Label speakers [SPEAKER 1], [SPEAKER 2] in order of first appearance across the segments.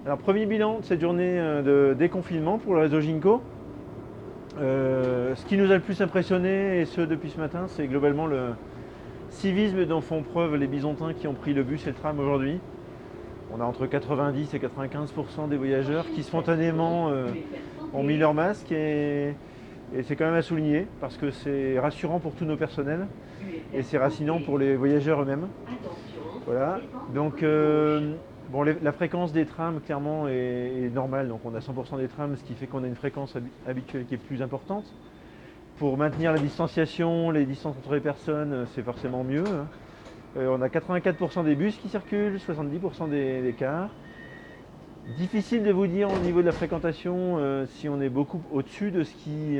[SPEAKER 1] Alors, premier bilan de cette journée de déconfinement pour le réseau Ginko. Ce qui nous a le plus impressionné, et ce depuis ce matin, c'est globalement le civisme dont font preuve les Bisontins qui ont pris le bus et le tram aujourd'hui. On a entre 90 et 95% des voyageurs qui spontanément ont mis leur masque et c'est quand même à souligner parce que c'est rassurant pour tous nos personnels et c'est rassurant pour les voyageurs eux-mêmes. Voilà. Donc bon, la fréquence des trams clairement est normale, donc on a 100% des trams, ce qui fait qu'on a une fréquence habituelle qui est plus importante. Pour maintenir la distanciation, les distances entre les personnes, c'est forcément mieux, hein. On a 84% des bus qui circulent, 70% des cars. Difficile de vous dire au niveau de la fréquentation si on est beaucoup au-dessus du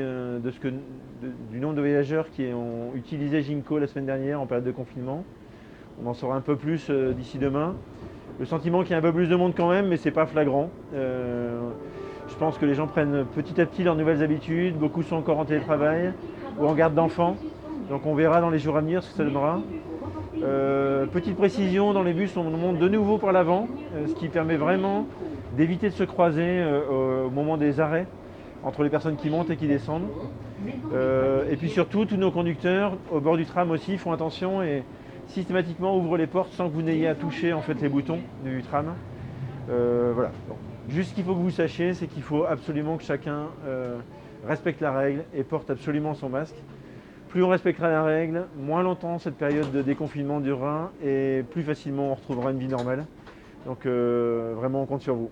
[SPEAKER 1] nombre de voyageurs qui ont utilisé Ginko la semaine dernière en période de confinement. On en saura un peu plus d'ici demain. Le sentiment qu'il y a un peu plus de monde quand même, mais c'est pas flagrant. Je pense que les gens prennent petit à petit leurs nouvelles habitudes. Beaucoup sont encore en télétravail ou en garde d'enfants. Donc on verra dans les jours à venir ce que ça donnera. Petite précision, dans les bus, on monte de nouveau par l'avant, ce qui permet vraiment d'éviter de se croiser au moment des arrêts entre les personnes qui montent et qui descendent. Et puis surtout, tous nos conducteurs au bord du tram aussi font attention et systématiquement ouvrent les portes sans que vous n'ayez à toucher en fait les boutons du tram. Voilà. Donc, juste ce qu'il faut que vous sachiez, c'est qu'il faut absolument que chacun respecte la règle et porte absolument son masque. Plus on respectera la règle, moins longtemps cette période de déconfinement durera et plus facilement on retrouvera une vie normale. Donc vraiment on compte sur vous.